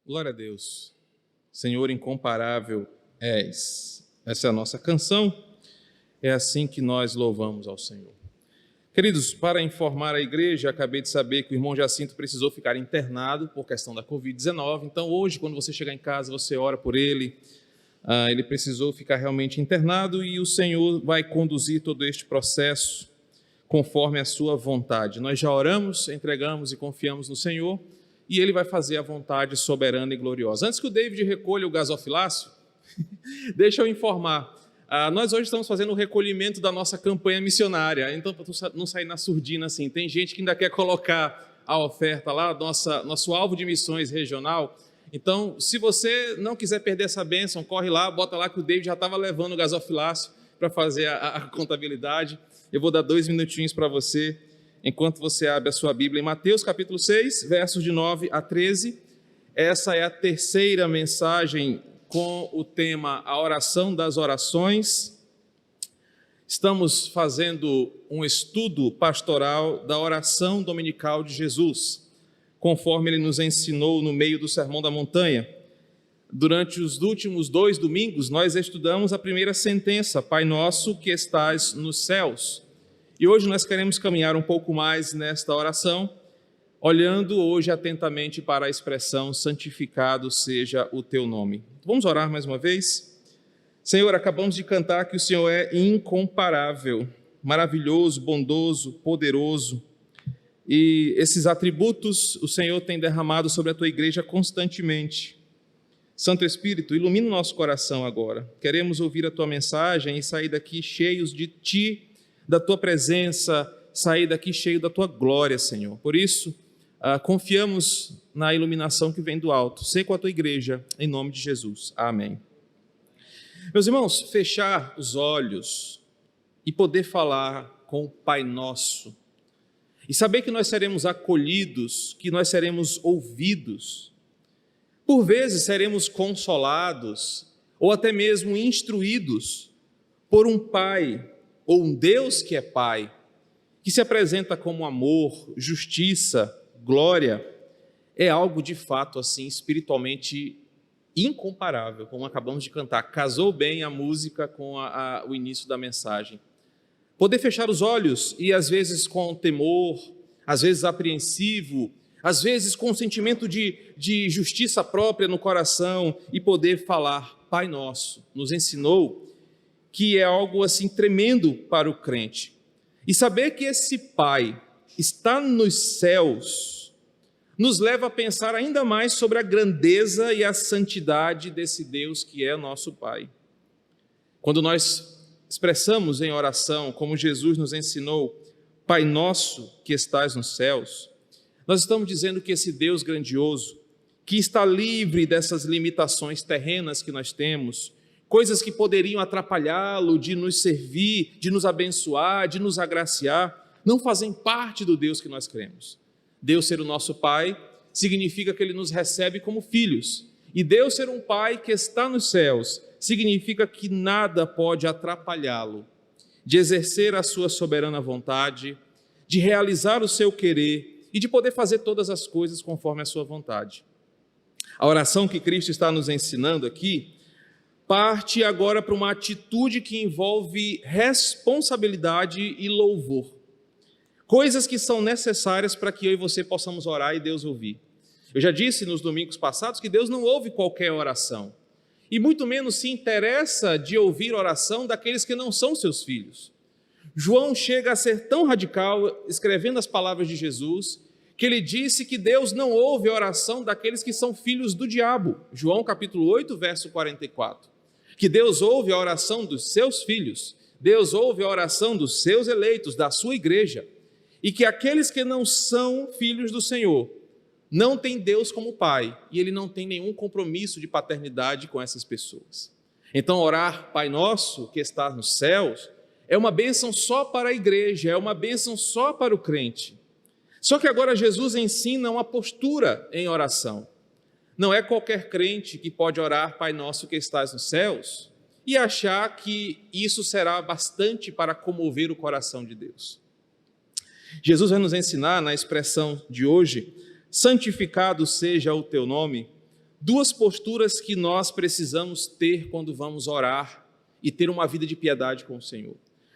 Glória a Deus. Senhor incomparável és. Essa é a nossa canção. É assim que nós louvamos ao Senhor. Queridos, para informar a igreja, acabei de saber que o irmão Jacinto precisou ficar internado por questão da Covid-19. Então, hoje, quando você chegar em casa, você ora por ele. Ele precisou ficar realmente internado e o Senhor vai conduzir todo este processo conforme a sua vontade. Nós já oramos, entregamos e confiamos no Senhor e Ele vai fazer a vontade soberana e gloriosa. Antes que o David recolha o gasofilácio, deixa eu informar. Nós hoje estamos fazendo o recolhimento da nossa campanha missionária, então para não sair na surdina assim, tem gente que ainda quer colocar a oferta lá, nosso alvo de missões regional. Então, se você não quiser perder essa bênção, corre lá, bota lá que o David já estava levando o gasofilácio para fazer a contabilidade. Eu vou dar 2 minutinhos para você, enquanto você abre a sua Bíblia em Mateus capítulo 6, versos de 9 a 13. Essa é a terceira mensagem com o tema A Oração das Orações. Estamos fazendo um estudo pastoral da oração dominical de Jesus, conforme ele nos ensinou no meio do Sermão da Montanha. Durante os últimos 2 domingos, nós estudamos a primeira sentença, Pai Nosso que estás nos céus. E hoje nós queremos caminhar um pouco mais nesta oração, olhando hoje atentamente para a expressão santificado seja o teu nome. Vamos orar mais uma vez? Senhor, acabamos de cantar que o Senhor é incomparável, maravilhoso, bondoso, poderoso. E esses atributos o Senhor tem derramado sobre a tua igreja constantemente. Santo Espírito, ilumina o nosso coração agora. Queremos ouvir a tua mensagem e sair daqui cheios de ti, da tua presença, sair daqui cheio da tua glória, Senhor. Por isso, confiamos na iluminação que vem do alto. Sê com a tua igreja, em nome de Jesus. Amém. Meus irmãos, fechar os olhos e poder falar com o Pai Nosso, e saber que nós seremos acolhidos, que nós seremos ouvidos, por vezes seremos consolados ou até mesmo instruídos por um Pai ou um Deus que é Pai, que se apresenta como amor, justiça, glória, é algo de fato assim espiritualmente incomparável, como acabamos de cantar. Casou bem a música com o início da mensagem. Poder fechar os olhos e às vezes com temor, às vezes apreensivo, às vezes com um sentimento de justiça própria no coração e poder falar, Pai Nosso, nos ensinou que é algo assim tremendo para o crente. E saber que esse Pai está nos céus nos leva a pensar ainda mais sobre a grandeza e a santidade desse Deus que é nosso Pai. Quando nós expressamos em oração, como Jesus nos ensinou, Pai Nosso que estás nos céus, nós estamos dizendo que esse Deus grandioso, que está livre dessas limitações terrenas que nós temos, coisas que poderiam atrapalhá-lo de nos servir, de nos abençoar, de nos agraciar, não fazem parte do Deus que nós cremos. Deus ser o nosso Pai significa que Ele nos recebe como filhos. E Deus ser um Pai que está nos céus significa que nada pode atrapalhá-lo de exercer a sua soberana vontade, de realizar o seu querer e de poder fazer todas as coisas conforme a sua vontade. A oração que Cristo está nos ensinando aqui parte agora para uma atitude que envolve responsabilidade e louvor. Coisas que são necessárias para que eu e você possamos orar e Deus ouvir. Eu já disse nos domingos passados que Deus não ouve qualquer oração. E muito menos se interessa de ouvir oração daqueles que não são seus filhos. João chega a ser tão radical, escrevendo as palavras de Jesus, que ele disse que Deus não ouve a oração daqueles que são filhos do diabo. João capítulo 8, verso 44. Que Deus ouve a oração dos seus filhos, Deus ouve a oração dos seus eleitos, da sua igreja, e que aqueles que não são filhos do Senhor não têm Deus como Pai, e Ele não tem nenhum compromisso de paternidade com essas pessoas. Então orar Pai Nosso que está nos céus é uma bênção só para a igreja, é uma bênção só para o crente. Só que agora Jesus ensina uma postura em oração. Não é qualquer crente que pode orar Pai Nosso que estás nos céus e achar que isso será bastante para comover o coração de Deus. Jesus vai nos ensinar na expressão de hoje, santificado seja o teu nome, duas posturas que nós precisamos ter quando vamos orar e ter uma vida de piedade com o Senhor.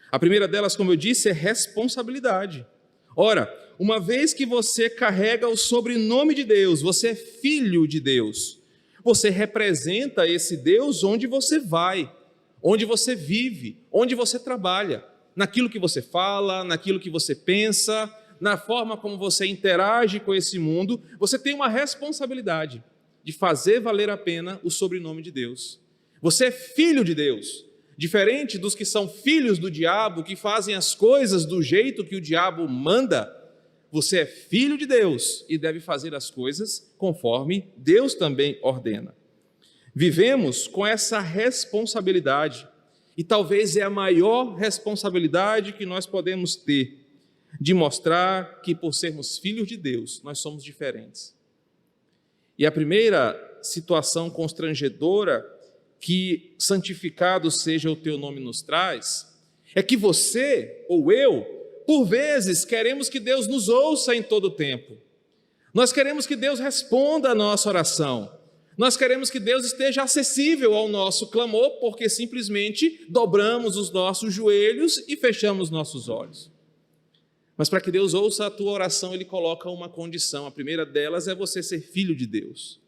A primeira delas, como eu disse, é responsabilidade. Ora, uma vez que você carrega o sobrenome de Deus, você é filho de Deus, você representa esse Deus onde você vai, onde você vive, onde você trabalha, naquilo que você fala, naquilo que você pensa, na forma como você interage com esse mundo. Você tem uma responsabilidade de fazer valer a pena o sobrenome de Deus. Você é filho de Deus, diferente dos que são filhos do diabo, que fazem as coisas do jeito que o diabo manda. Você é filho de Deus e deve fazer as coisas conforme Deus também ordena. Vivemos com essa responsabilidade, e talvez é a maior responsabilidade que nós podemos ter, de mostrar que, por sermos filhos de Deus, nós somos diferentes. E a primeira situação constrangedora que santificado seja o teu nome nos traz, é que você ou eu, por vezes, queremos que Deus nos ouça em todo o tempo. Nós queremos que Deus responda a nossa oração. Nós queremos que Deus esteja acessível ao nosso clamor, porque simplesmente dobramos os nossos joelhos e fechamos nossos olhos. Mas para que Deus ouça a tua oração, Ele coloca uma condição. A primeira delas é você ser filho de Deus.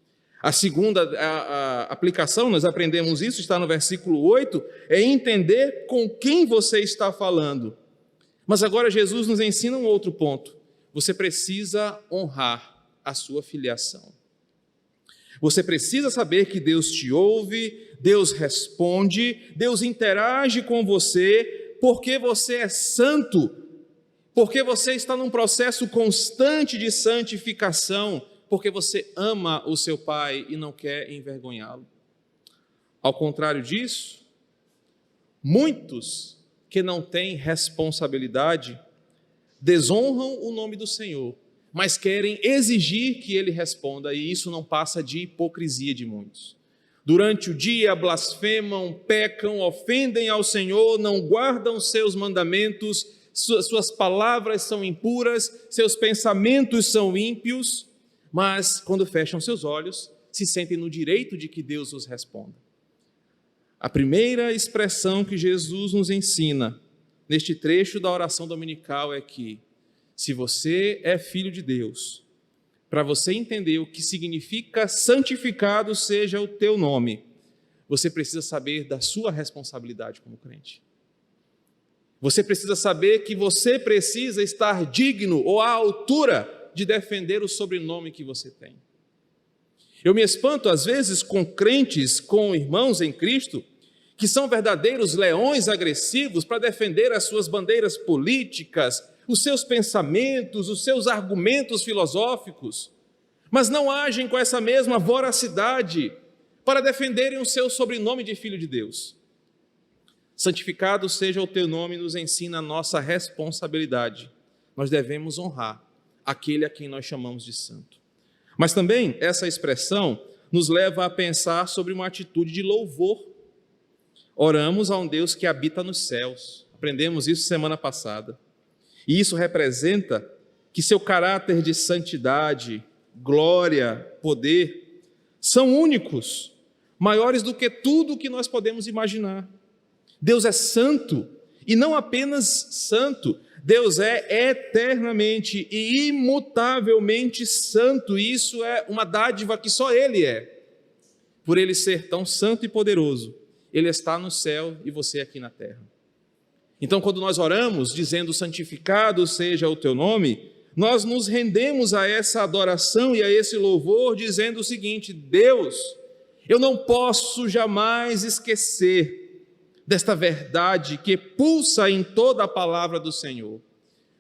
A segunda a aplicação, nós aprendemos isso, está no versículo 8, é entender com quem você está falando. Mas agora Jesus nos ensina um outro ponto. Você precisa honrar a sua filiação. Você precisa saber que Deus te ouve, Deus responde, Deus interage com você, porque você é santo, porque você está num processo constante de santificação, porque você ama o seu Pai e não quer envergonhá-lo. Ao contrário disso, muitos que não têm responsabilidade desonram o nome do Senhor, mas querem exigir que Ele responda, e isso não passa de hipocrisia de muitos. Durante o dia blasfemam, pecam, ofendem ao Senhor, não guardam seus mandamentos, suas palavras são impuras, seus pensamentos são ímpios, mas quando fecham seus olhos, se sentem no direito de que Deus os responda. A primeira expressão que Jesus nos ensina neste trecho da oração dominical é que, se você é filho de Deus, para você entender o que significa santificado seja o teu nome, você precisa saber da sua responsabilidade como crente. Você precisa saber que você precisa estar digno ou à altura de defender o sobrenome que você tem. Eu me espanto às vezes com crentes, com irmãos em Cristo, que são verdadeiros leões agressivos para defender as suas bandeiras políticas, os seus pensamentos, os seus argumentos filosóficos, mas não agem com essa mesma voracidade para defenderem o seu sobrenome de filho de Deus. Santificado seja o teu nome, nos ensina a nossa responsabilidade. Nós devemos honrar aquele a quem nós chamamos de santo. Mas também essa expressão nos leva a pensar sobre uma atitude de louvor. Oramos a um Deus que habita nos céus. Aprendemos isso semana passada. E isso representa que seu caráter de santidade, glória, poder, são únicos, maiores do que tudo o que nós podemos imaginar. Deus é santo, e não apenas santo, Deus é eternamente e imutavelmente santo, e isso é uma dádiva que só Ele é. Por Ele ser tão santo e poderoso, Ele está no céu e você aqui na terra. Então, quando nós oramos, dizendo santificado seja o teu nome, nós nos rendemos a essa adoração e a esse louvor, dizendo o seguinte: Deus, eu não posso jamais esquecer desta verdade que pulsa em toda a palavra do Senhor.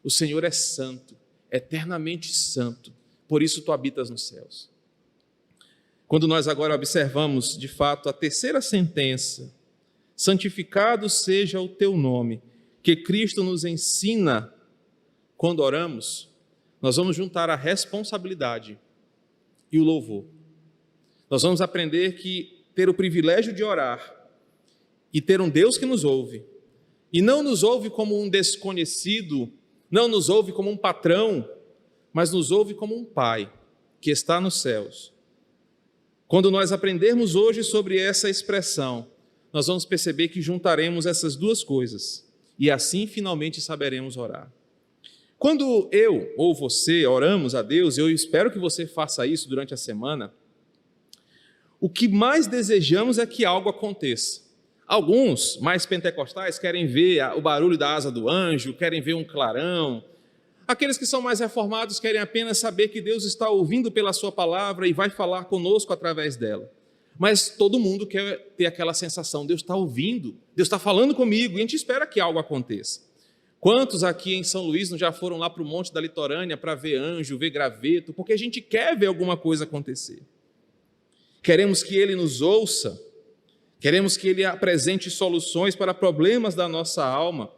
O Senhor é santo, eternamente santo, por isso tu habitas nos céus. Quando nós agora observamos, de fato, a terceira sentença, santificado seja o teu nome, que Cristo nos ensina quando oramos, nós vamos juntar a responsabilidade e o louvor. Nós vamos aprender que ter o privilégio de orar e ter um Deus que nos ouve, e não nos ouve como um desconhecido, não nos ouve como um patrão, mas nos ouve como um Pai que está nos céus. Quando nós aprendermos hoje sobre essa expressão, nós vamos perceber que juntaremos essas duas coisas e assim finalmente saberemos orar. Quando eu ou você oramos a Deus, eu espero que você faça isso durante a semana, o que mais desejamos é que algo aconteça. Alguns, mais pentecostais, querem ver o barulho da asa do anjo, querem ver um clarão. Aqueles que são mais reformados querem apenas saber que Deus está ouvindo pela sua palavra e vai falar conosco através dela. Mas todo mundo quer ter aquela sensação, Deus está ouvindo, Deus está falando comigo, e a gente espera que algo aconteça. Quantos aqui em São Luís não já foram lá para o Monte da Litorânea para ver anjo, ver graveto, porque a gente quer ver alguma coisa acontecer. Queremos que Ele nos ouça, queremos que Ele apresente soluções para problemas da nossa alma,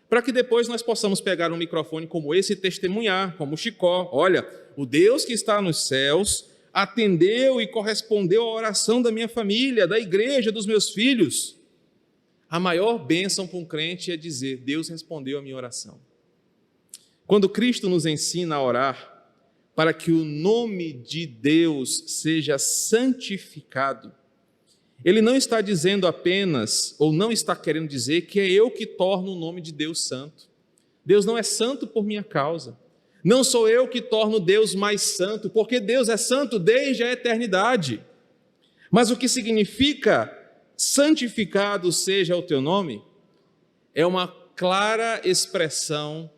para que depois nós possamos pegar um microfone como esse e testemunhar, como Chicó. Olha, o Deus que está nos céus atendeu e correspondeu à oração da minha família, da igreja, dos meus filhos. A maior bênção para um crente é dizer, Deus respondeu a minha oração. Quando Cristo nos ensina a orar, para que o nome de Deus seja santificado, Ele não está dizendo apenas, ou não está querendo dizer que é eu que torno o nome de Deus santo. Deus não é santo por minha causa. Não sou eu que torno Deus mais santo, porque Deus é santo desde a eternidade. Mas o que significa santificado seja o teu nome, é uma clara expressão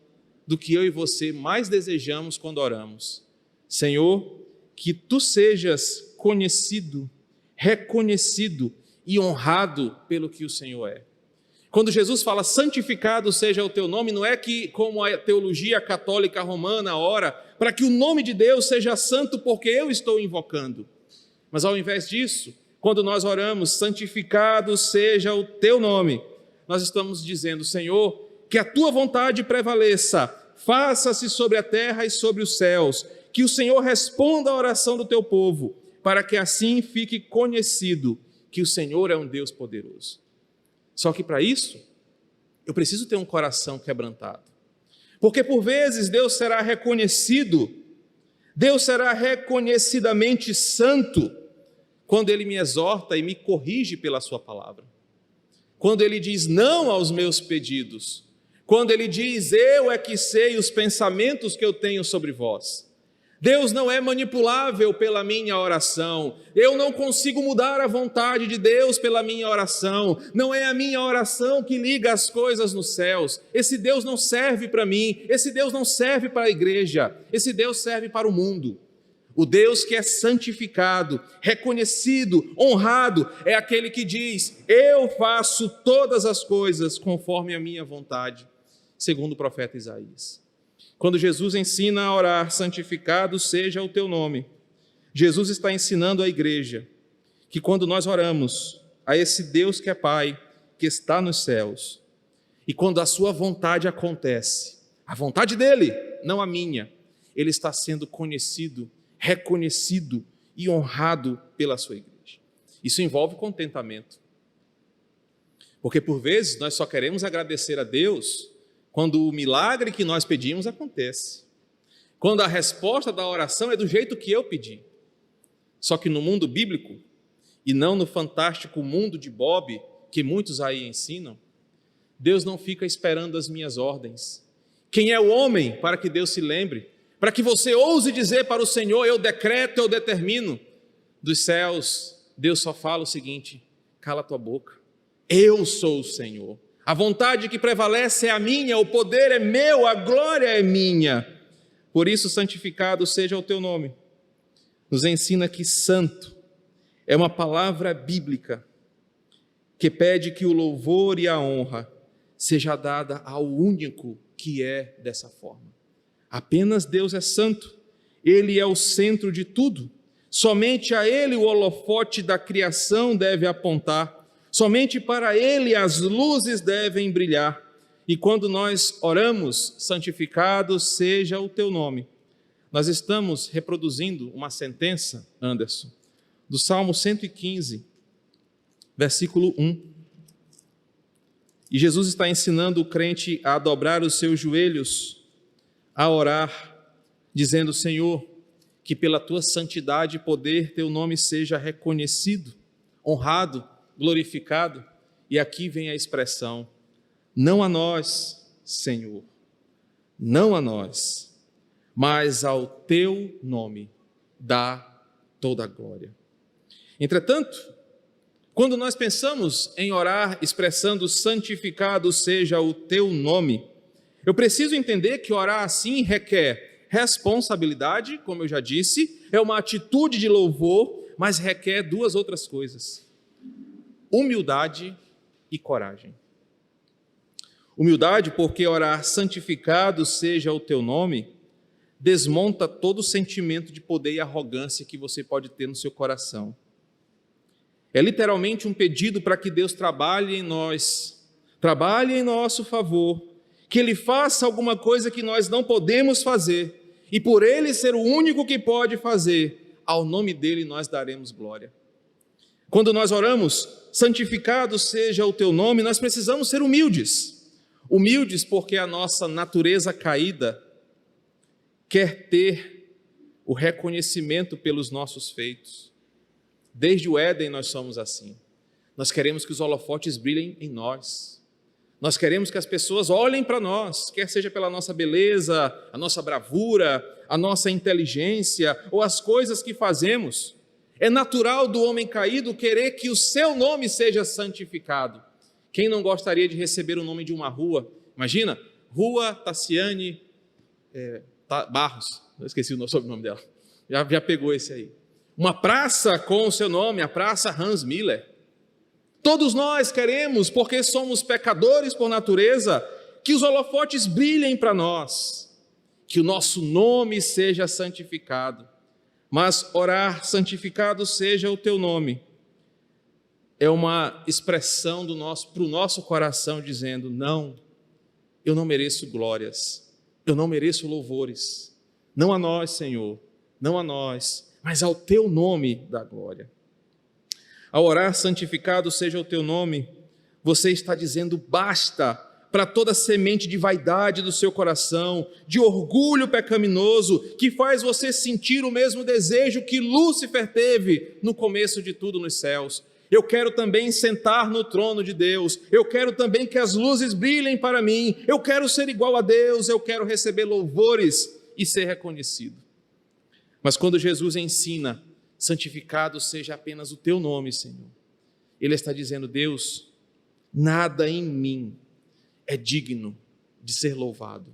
do que eu e você mais desejamos quando oramos. Senhor, que tu sejas conhecido, reconhecido e honrado pelo que o Senhor é. Quando Jesus fala santificado seja o teu nome, não é que, como a teologia católica romana ora, para que o nome de Deus seja santo porque eu estou invocando. Mas ao invés disso, quando nós oramos, santificado seja o teu nome, nós estamos dizendo, Senhor, que a tua vontade prevaleça, faça-se sobre a terra e sobre os céus, que o Senhor responda à oração do teu povo, para que assim fique conhecido que o Senhor é um Deus poderoso. Só que para isso, eu preciso ter um coração quebrantado. Porque por vezes Deus será reconhecido, Deus será reconhecidamente santo, quando Ele me exorta e me corrige pela sua palavra. Quando Ele diz não aos meus pedidos. Quando Ele diz, eu é que sei os pensamentos que eu tenho sobre vós. Deus não é manipulável pela minha oração. Eu não consigo mudar a vontade de Deus pela minha oração. Não é a minha oração que liga as coisas nos céus. Esse Deus não serve para mim. Esse Deus não serve para a igreja. Esse Deus serve para o mundo. O Deus que é santificado, reconhecido, honrado, é aquele que diz, eu faço todas as coisas conforme a minha vontade, segundo o profeta Isaías. Quando Jesus ensina a orar, santificado seja o teu nome, Jesus está ensinando à igreja que quando nós oramos a esse Deus que é Pai, que está nos céus, e quando a sua vontade acontece, a vontade dele, não a minha, ele está sendo conhecido, reconhecido e honrado pela sua igreja. Isso envolve contentamento. Porque por vezes nós só queremos agradecer a Deus quando o milagre que nós pedimos acontece. Quando a resposta da oração é do jeito que eu pedi. Só que no mundo bíblico, e não no fantástico mundo de Bob, que muitos aí ensinam, Deus não fica esperando as minhas ordens. Quem é o homem para que Deus se lembre? Para que você ouse dizer para o Senhor, eu decreto, eu determino. Dos céus, Deus só fala o seguinte, cala tua boca. Eu sou o Senhor. A vontade que prevalece é a minha, o poder é meu, a glória é minha. Por isso, santificado seja o teu nome. Nos ensina que santo é uma palavra bíblica que pede que o louvor e a honra seja dada ao único que é dessa forma. Apenas Deus é santo, Ele é o centro de tudo. Somente a Ele o holofote da criação deve apontar. Somente para Ele as luzes devem brilhar. E quando nós oramos, santificado seja o teu nome, nós estamos reproduzindo uma sentença, Anderson, do Salmo 115, versículo 1. E Jesus está ensinando o crente a dobrar os seus joelhos, a orar, dizendo, Senhor, que pela tua santidade e poder teu nome seja reconhecido, honrado, glorificado. E aqui vem a expressão: não a nós, Senhor, não a nós, mas ao teu nome dá toda a glória. Entretanto, quando nós pensamos em orar expressando santificado seja o teu nome, eu preciso entender que orar assim requer responsabilidade, como eu já disse, é uma atitude de louvor, mas requer duas outras coisas: humildade e coragem. Humildade, porque orar santificado seja o teu nome desmonta todo o sentimento de poder e arrogância que você pode ter no seu coração. É literalmente um pedido para que Deus trabalhe em nós, trabalhe em nosso favor, que Ele faça alguma coisa que nós não podemos fazer, e por Ele ser o único que pode fazer, ao nome dEle nós daremos glória. Quando nós oramos, santificado seja o teu nome, nós precisamos ser humildes. Humildes porque a nossa natureza caída quer ter o reconhecimento pelos nossos feitos. Desde o Éden nós somos assim. Nós queremos que os holofotes brilhem em nós. Nós queremos que as pessoas olhem para nós, quer seja pela nossa beleza, a nossa bravura, a nossa inteligência ou as coisas que fazemos. É natural do homem caído querer que o seu nome seja santificado. Quem não gostaria de receber o nome de uma rua? Imagina, Rua Tassiane Barros, eu esqueci o sobrenome dela, já pegou esse aí. Uma praça com o seu nome, a Praça Hans Miller. Todos nós queremos, porque somos pecadores por natureza, que os holofotes brilhem para nós, que o nosso nome seja santificado. Mas orar, santificado seja o teu nome, é uma expressão para o nosso coração dizendo: não, eu não mereço glórias, eu não mereço louvores, não a nós, Senhor, não a nós, mas ao teu nome da glória. Ao orar, santificado seja o teu nome, você está dizendo basta para toda semente de vaidade do seu coração, de orgulho pecaminoso, que faz você sentir o mesmo desejo que Lúcifer teve no começo de tudo nos céus. Eu quero também sentar no trono de Deus, eu quero também que as luzes brilhem para mim, eu quero ser igual a Deus, eu quero receber louvores e ser reconhecido. Mas quando Jesus ensina, santificado seja apenas o teu nome, Senhor, Ele está dizendo: Deus, nada em mim é digno de ser louvado,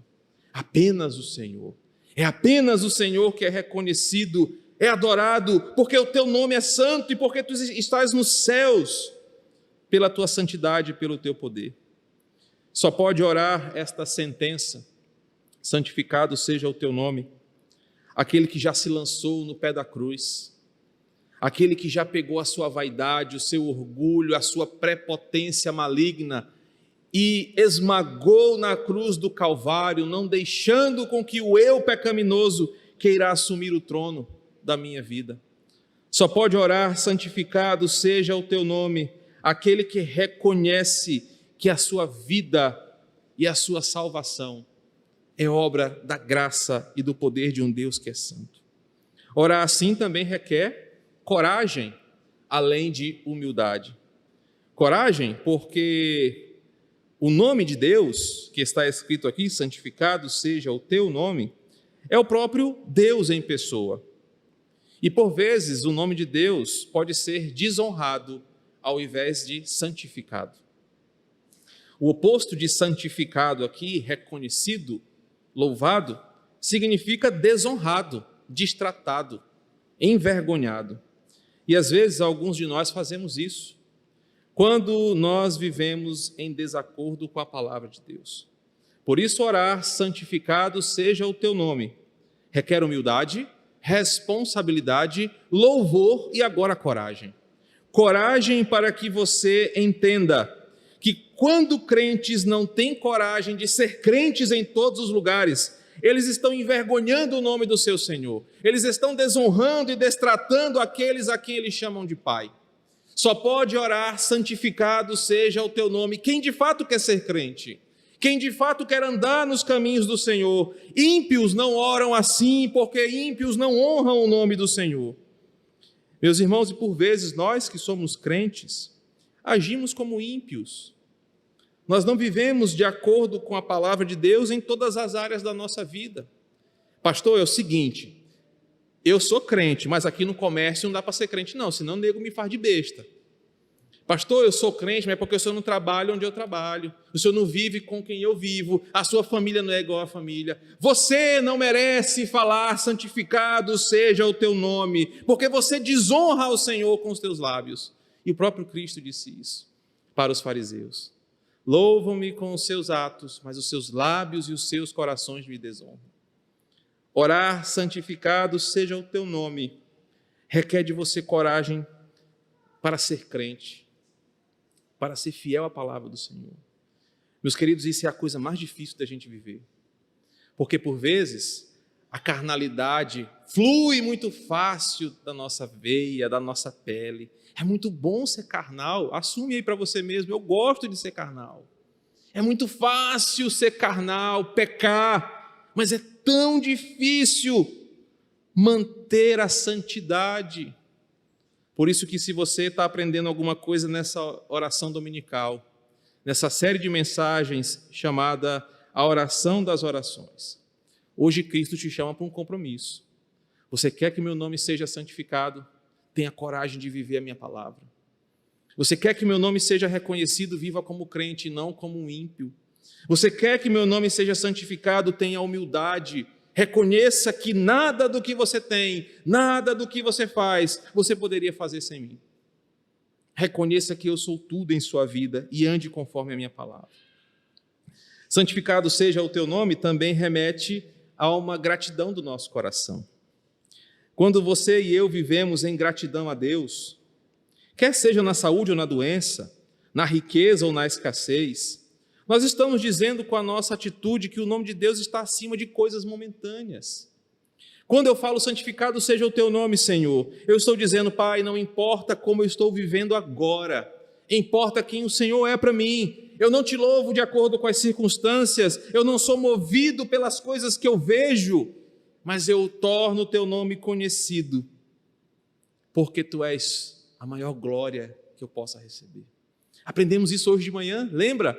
apenas o Senhor. É apenas o Senhor que é reconhecido, é adorado, porque o teu nome é santo e porque tu estás nos céus, pela tua santidade e pelo teu poder. Só pode orar esta sentença: santificado seja o teu nome, aquele que já se lançou no pé da cruz, aquele que já pegou a sua vaidade, o seu orgulho, a sua prepotência maligna e esmagou na cruz do Calvário, não deixando com que o eu pecaminoso queira assumir o trono da minha vida. Só pode orar: santificado seja o teu nome, aquele que reconhece que a sua vida e a sua salvação é obra da graça e do poder de um Deus que é santo. Orar assim também requer coragem, além de humildade. Coragem porque o nome de Deus, que está escrito aqui, santificado seja o teu nome, é o próprio Deus em pessoa. E por vezes o nome de Deus pode ser desonrado ao invés de santificado. O oposto de santificado aqui, reconhecido, louvado, significa desonrado, destratado, envergonhado. E às vezes alguns de nós fazemos isso quando nós vivemos em desacordo com a palavra de Deus. Por isso, orar, santificado seja o teu nome, requer humildade, responsabilidade, louvor e agora coragem. Coragem para que você entenda que quando crentes não têm coragem de ser crentes em todos os lugares, eles estão envergonhando o nome do seu Senhor, eles estão desonrando e destratando aqueles a quem eles chamam de Pai. Só pode orar, santificado seja o teu nome, quem de fato quer ser crente. Quem de fato quer andar nos caminhos do Senhor. Ímpios não oram assim, porque ímpios não honram o nome do Senhor. Meus irmãos, e por vezes nós que somos crentes, agimos como ímpios. Nós não vivemos de acordo com a palavra de Deus em todas as áreas da nossa vida. Pastor, é o seguinte, eu sou crente, mas aqui no comércio não dá para ser crente não, senão o nego me faz de besta. Pastor, eu sou crente, mas é porque o senhor não trabalha onde eu trabalho, o senhor não vive com quem eu vivo, a sua família não é igual à família. Você não merece falar santificado seja o teu nome, porque você desonra ao Senhor com os teus lábios. E o próprio Cristo disse isso para os fariseus. Louvam-me com os seus atos, mas os seus lábios e os seus corações me desonram. Orar, santificado seja o teu nome, requer de você coragem para ser crente, para ser fiel à palavra do Senhor. Meus queridos, isso é a coisa mais difícil da gente viver, porque por vezes a carnalidade flui muito fácil da nossa veia, da nossa pele. É muito bom ser carnal, assume aí para você mesmo, eu gosto de ser carnal. É muito fácil ser carnal, pecar, mas é tão difícil manter a santidade. Por isso que se você está aprendendo alguma coisa nessa oração dominical, nessa série de mensagens chamada a oração das orações, hoje Cristo te chama para um compromisso. Você quer que meu nome seja santificado? Tenha coragem de viver a minha palavra. Você quer que meu nome seja reconhecido? Viva como crente e não como um ímpio. Você quer que meu nome seja santificado? Tenha humildade. Reconheça que nada do que você tem, nada do que você faz, você poderia fazer sem mim. Reconheça que eu sou tudo em sua vida e ande conforme a minha palavra. Santificado seja o teu nome também remete a uma gratidão do nosso coração. Quando você e eu vivemos em gratidão a Deus, quer seja na saúde ou na doença, na riqueza ou na escassez, nós estamos dizendo com a nossa atitude que o nome de Deus está acima de coisas momentâneas. Quando eu falo santificado seja o teu nome, Senhor, eu estou dizendo, Pai, não importa como eu estou vivendo agora, importa quem o Senhor é para mim. Eu não te louvo de acordo com as circunstâncias, eu não sou movido pelas coisas que eu vejo, mas eu torno o teu nome conhecido, porque tu és a maior glória que eu possa receber. Aprendemos isso hoje de manhã, lembra?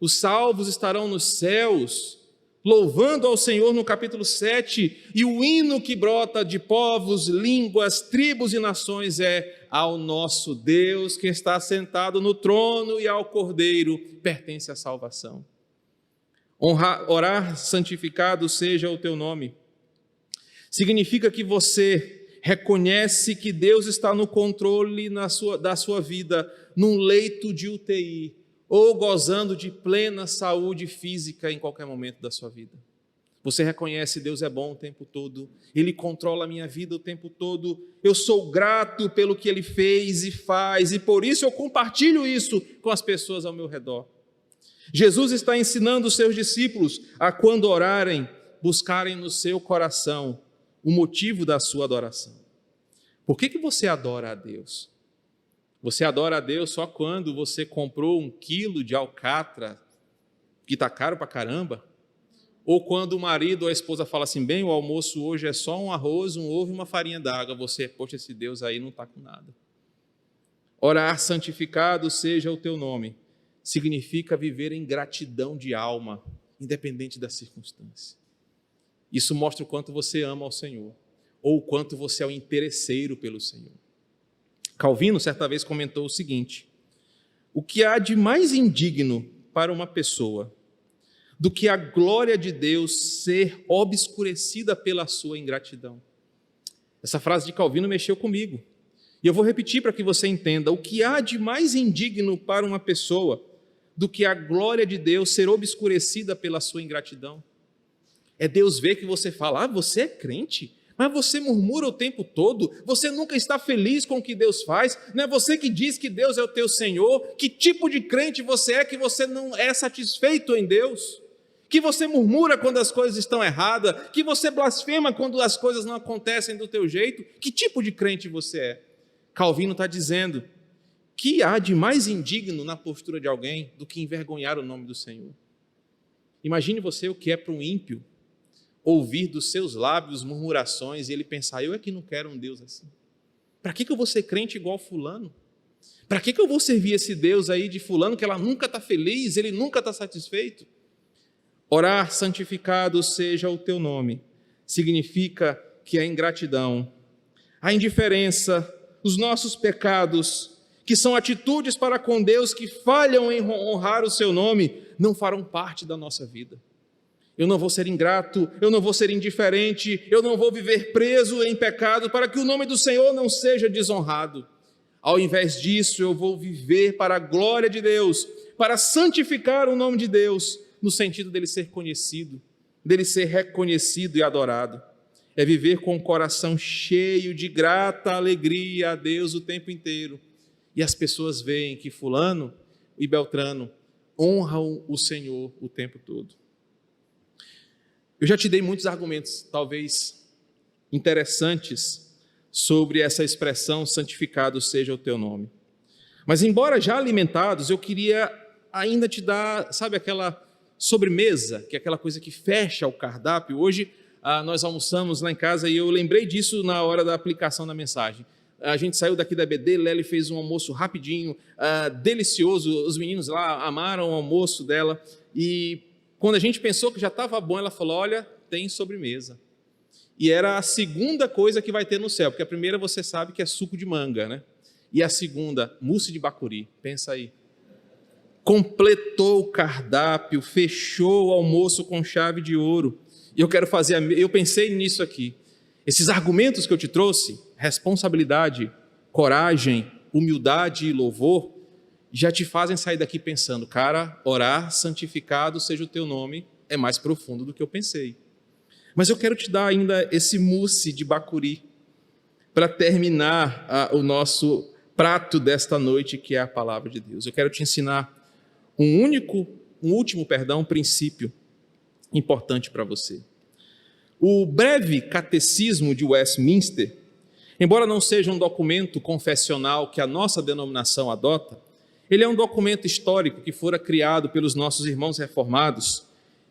Os salvos estarão nos céus, louvando ao Senhor no capítulo 7, e o hino que brota de povos, línguas, tribos e nações é ao nosso Deus que está sentado no trono e ao Cordeiro pertence a salvação. Orar, santificado seja o teu nome. Significa que você reconhece que Deus está no controle da sua vida, num leito de UTI, ou gozando de plena saúde física em qualquer momento da sua vida. Você reconhece Deus é bom o tempo todo, Ele controla a minha vida o tempo todo, eu sou grato pelo que Ele fez e faz, e por isso eu compartilho isso com as pessoas ao meu redor. Jesus está ensinando os seus discípulos a, quando orarem, buscarem no seu coração o motivo da sua adoração. Por que você adora a Deus? Você adora a Deus só quando você comprou 1 quilo de alcatra, que está caro para caramba? Ou quando o marido ou a esposa fala assim, bem, o almoço hoje é só um arroz, um ovo e uma farinha d'água. Você, poxa, esse Deus aí não está com nada. Orar, santificado seja o teu nome, significa viver em gratidão de alma, independente da circunstância. Isso mostra o quanto você ama ao Senhor, ou o quanto você é um interesseiro pelo Senhor. Calvino, certa vez, comentou o seguinte: o que há de mais indigno para uma pessoa do que a glória de Deus ser obscurecida pela sua ingratidão? Essa frase de Calvino mexeu comigo. E eu vou repetir para que você entenda: o que há de mais indigno para uma pessoa do que a glória de Deus ser obscurecida pela sua ingratidão? É Deus ver que você fala, você é crente, mas você murmura o tempo todo, você nunca está feliz com o que Deus faz, não é você que diz que Deus é o teu Senhor, que tipo de crente você é que você não é satisfeito em Deus? Que você murmura quando as coisas estão erradas, que você blasfema quando as coisas não acontecem do teu jeito? Que tipo de crente você é? Calvino está dizendo que há de mais indigno na postura de alguém do que envergonhar o nome do Senhor. Imagine você o que é para um ímpio ouvir dos seus lábios murmurações e ele pensar, eu é que não quero um Deus assim. Para que eu vou ser crente igual fulano? Para que eu vou servir esse Deus aí de fulano que ela nunca está feliz, ele nunca está satisfeito? Orar, santificado seja o teu nome, significa que a ingratidão, a indiferença, os nossos pecados, que são atitudes para com Deus que falham em honrar o seu nome, não farão parte da nossa vida. Eu não vou ser ingrato, eu não vou ser indiferente, eu não vou viver preso em pecado para que o nome do Senhor não seja desonrado. Ao invés disso, eu vou viver para a glória de Deus, para santificar o nome de Deus, no sentido dele ser conhecido, dele ser reconhecido e adorado. É viver com o coração cheio de grata alegria a Deus o tempo inteiro. E as pessoas veem que fulano e beltrano honram o Senhor o tempo todo. Eu já te dei muitos argumentos, talvez interessantes, sobre essa expressão, santificado seja o teu nome. Mas embora já alimentados, eu queria ainda te dar, sabe aquela sobremesa, que é aquela coisa que fecha o cardápio. Hoje nós almoçamos lá em casa e eu lembrei disso na hora da aplicação da mensagem. A gente saiu daqui da BD, Lely fez um almoço rapidinho, delicioso, os meninos lá amaram o almoço dela, e quando a gente pensou que já estava bom, ela falou, olha, tem sobremesa. E era a segunda coisa que vai ter no céu, porque a primeira você sabe que é suco de manga, né? E a segunda, mousse de bacuri, pensa aí. Completou o cardápio, fechou o almoço com chave de ouro. E eu pensei nisso aqui. Esses argumentos que eu te trouxe, responsabilidade, coragem, humildade e louvor, já te fazem sair daqui pensando, cara, orar, santificado seja o teu nome, é mais profundo do que eu pensei. Mas eu quero te dar ainda esse mousse de bacuri, para terminar o nosso prato desta noite, que é a palavra de Deus. Eu quero te ensinar um último princípio importante para você. O breve catecismo de Westminster, embora não seja um documento confessional que a nossa denominação adota, ele é um documento histórico que fora criado pelos nossos irmãos reformados,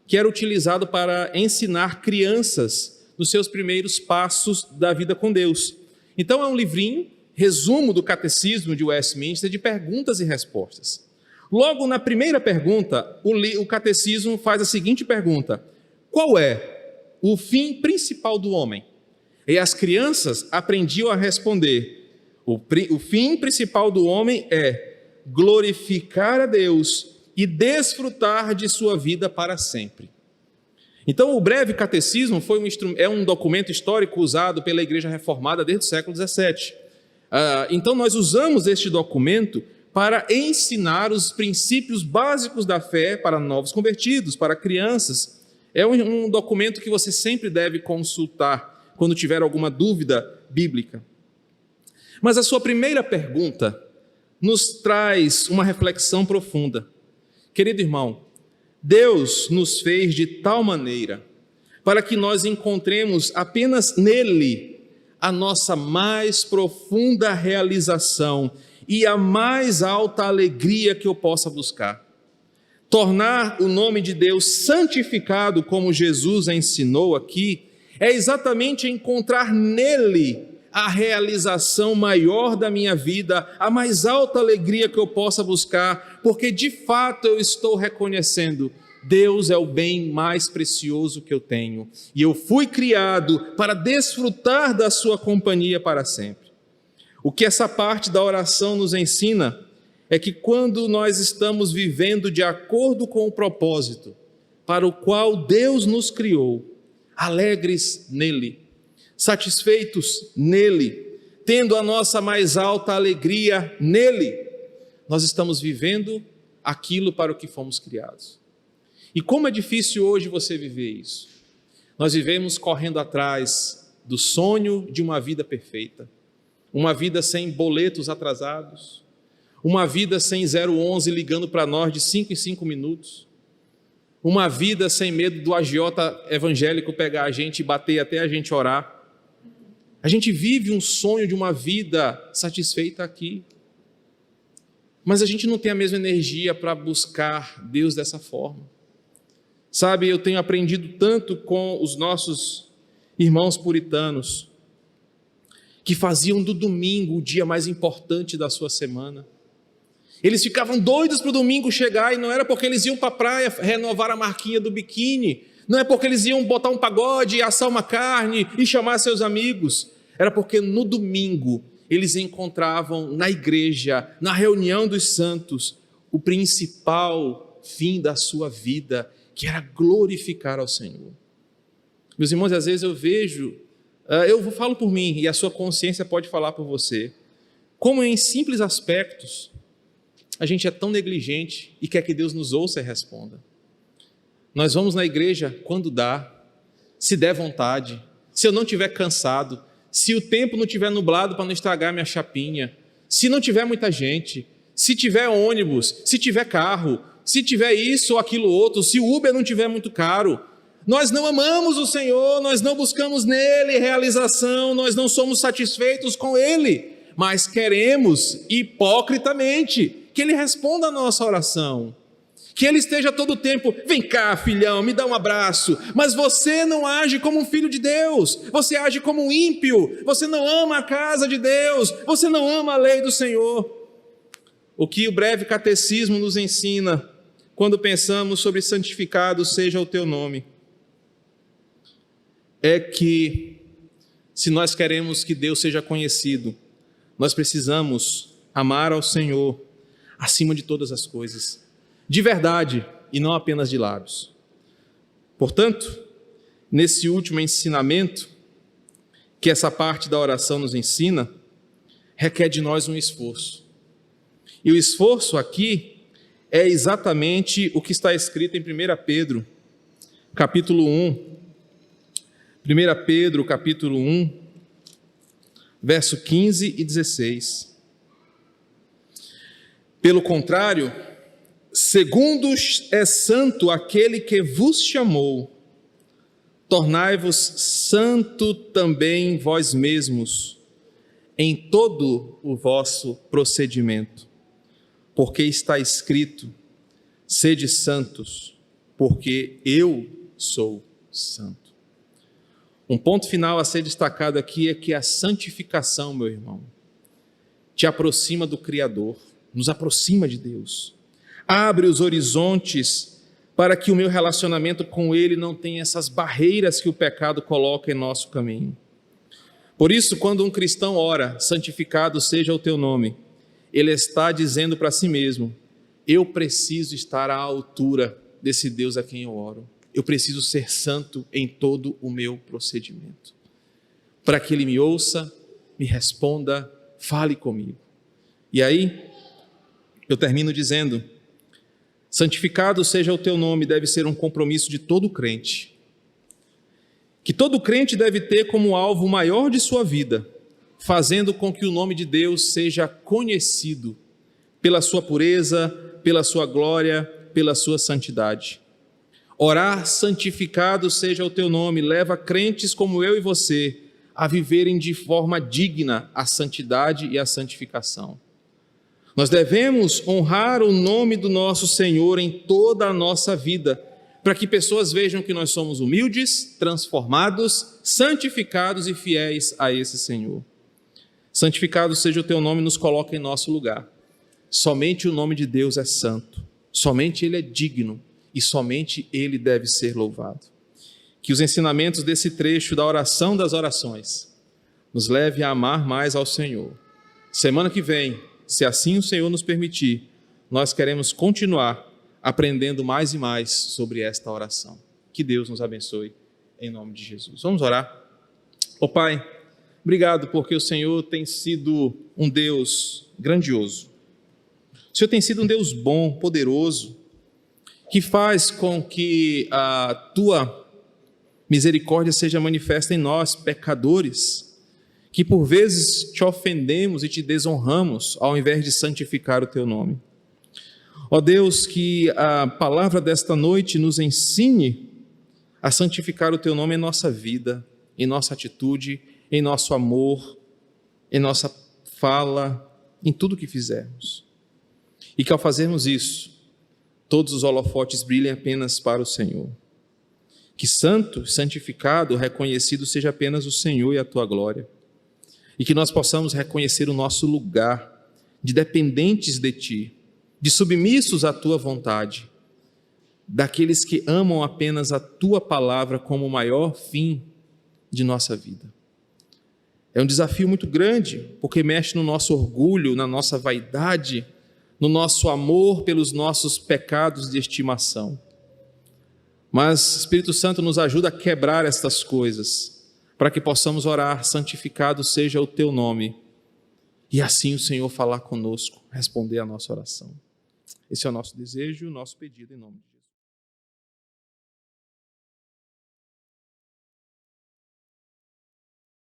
que era utilizado para ensinar crianças nos seus primeiros passos da vida com Deus. Então é um livrinho, resumo do catecismo de Westminster, de perguntas e respostas. Logo na primeira pergunta, o catecismo faz a seguinte pergunta: qual é o fim principal do homem? E as crianças aprendiam a responder: o fim principal do homem é glorificar a Deus e desfrutar de sua vida para sempre. Então, o breve catecismo é um documento histórico usado pela Igreja Reformada desde o século XVII. Então, nós usamos este documento para ensinar os princípios básicos da fé para novos convertidos, para crianças. É um documento que você sempre deve consultar quando tiver alguma dúvida bíblica. Mas a sua primeira pergunta nos traz uma reflexão profunda. Querido irmão, Deus nos fez de tal maneira para que nós encontremos apenas nele a nossa mais profunda realização e a mais alta alegria que eu possa buscar. Tornar o nome de Deus santificado, como Jesus ensinou aqui, é exatamente encontrar nele a realização maior da minha vida, a mais alta alegria que eu possa buscar, porque de fato eu estou reconhecendo, Deus é o bem mais precioso que eu tenho, e eu fui criado para desfrutar da sua companhia para sempre. O que essa parte da oração nos ensina é que quando nós estamos vivendo de acordo com o propósito para o qual Deus nos criou, alegres nele, satisfeitos nele, tendo a nossa mais alta alegria nele, nós estamos vivendo aquilo para o que fomos criados. E como é difícil hoje você viver isso. Nós vivemos correndo atrás do sonho de uma vida perfeita, uma vida sem boletos atrasados, uma vida sem 011 ligando para nós de 5 em 5 minutos, uma vida sem medo do agiota evangélico pegar a gente e bater até a gente orar. A gente vive um sonho de uma vida satisfeita aqui, mas a gente não tem a mesma energia para buscar Deus dessa forma. Sabe, eu tenho aprendido tanto com os nossos irmãos puritanos, que faziam do domingo o dia mais importante da sua semana. Eles ficavam doidos para o domingo chegar, e não era porque eles iam para a praia renovar a marquinha do biquíni, não é porque eles iam botar um pagode, assar uma carne e chamar seus amigos. Era porque no domingo eles encontravam na igreja, na reunião dos santos, o principal fim da sua vida, que era glorificar ao Senhor. Meus irmãos, às vezes eu vejo, eu falo por mim, e a sua consciência pode falar por você, como em simples aspectos a gente é tão negligente e quer que Deus nos ouça e responda. Nós vamos na igreja quando dá, se der vontade, se eu não estiver cansado, se o tempo não estiver nublado para não estragar minha chapinha, se não tiver muita gente, se tiver ônibus, se tiver carro, se tiver isso ou aquilo outro, se o Uber não tiver muito caro. Nós não amamos o Senhor, nós não buscamos nele realização, nós não somos satisfeitos com ele, mas queremos hipocritamente que ele responda a nossa oração, que ele esteja todo o tempo, vem cá filhão, me dá um abraço, mas você não age como um filho de Deus, você age como um ímpio, você não ama a casa de Deus, você não ama a lei do Senhor. O que o breve catecismo nos ensina, quando pensamos sobre santificado seja o teu nome, é que se nós queremos que Deus seja conhecido, nós precisamos amar ao Senhor acima de todas as coisas, de verdade e não apenas de lábios. Portanto, nesse último ensinamento, que essa parte da oração nos ensina, requer de nós um esforço. E o esforço aqui é exatamente o que está escrito em 1 Pedro, capítulo 1. 1 Pedro, capítulo 1, verso 15 e 16. Pelo contrário, segundo é santo aquele que vos chamou, tornai-vos santo também vós mesmos, em todo o vosso procedimento, porque está escrito, sede santos, porque eu sou santo. Um ponto final a ser destacado aqui é que a santificação, meu irmão, te aproxima do Criador, nos aproxima de Deus, abre os horizontes para que o meu relacionamento com Ele não tenha essas barreiras que o pecado coloca em nosso caminho. Por isso, quando um cristão ora, santificado seja o teu nome, ele está dizendo para si mesmo, eu preciso estar à altura desse Deus a quem eu oro, eu preciso ser santo em todo o meu procedimento, para que Ele me ouça, me responda, fale comigo. E aí, eu termino dizendo, santificado seja o teu nome deve ser um compromisso de todo crente, que todo crente deve ter como alvo maior de sua vida, fazendo com que o nome de Deus seja conhecido pela sua pureza, pela sua glória, pela sua santidade. Orar, santificado seja o teu nome, leva crentes como eu e você a viverem de forma digna a santidade e a santificação. Nós devemos honrar o nome do nosso Senhor em toda a nossa vida, para que pessoas vejam que nós somos humildes, transformados, santificados e fiéis a esse Senhor. Santificado seja o teu nome, nos coloca em nosso lugar. Somente o nome de Deus é santo, somente Ele é digno e somente Ele deve ser louvado. Que os ensinamentos desse trecho da oração das orações nos leve a amar mais ao Senhor. Semana que vem, se assim o Senhor nos permitir, nós queremos continuar aprendendo mais e mais sobre esta oração. Que Deus nos abençoe, em nome de Jesus. Vamos orar? Ó Pai, obrigado porque o Senhor tem sido um Deus grandioso. O Senhor tem sido um Deus bom, poderoso, que faz com que a Tua misericórdia seja manifesta em nós, pecadores, que por vezes te ofendemos e te desonramos, ao invés de santificar o Teu nome. Ó Deus, que a palavra desta noite nos ensine a santificar o Teu nome em nossa vida, em nossa atitude, em nosso amor, em nossa fala, em tudo que fizermos. E que ao fazermos isso, todos os holofotes brilhem apenas para o Senhor. Que santo, santificado, reconhecido seja apenas o Senhor e a tua glória. E que nós possamos reconhecer o nosso lugar de dependentes de ti, de submissos à tua vontade, daqueles que amam apenas a tua palavra como o maior fim de nossa vida. É um desafio muito grande, porque mexe no nosso orgulho, na nossa vaidade, no nosso amor pelos nossos pecados de estimação. Mas Espírito Santo nos ajuda a quebrar estas coisas, para que possamos orar: santificado seja o teu nome, e assim o Senhor falar conosco, responder a nossa oração. Esse é o nosso desejo e o nosso pedido em nome de Jesus.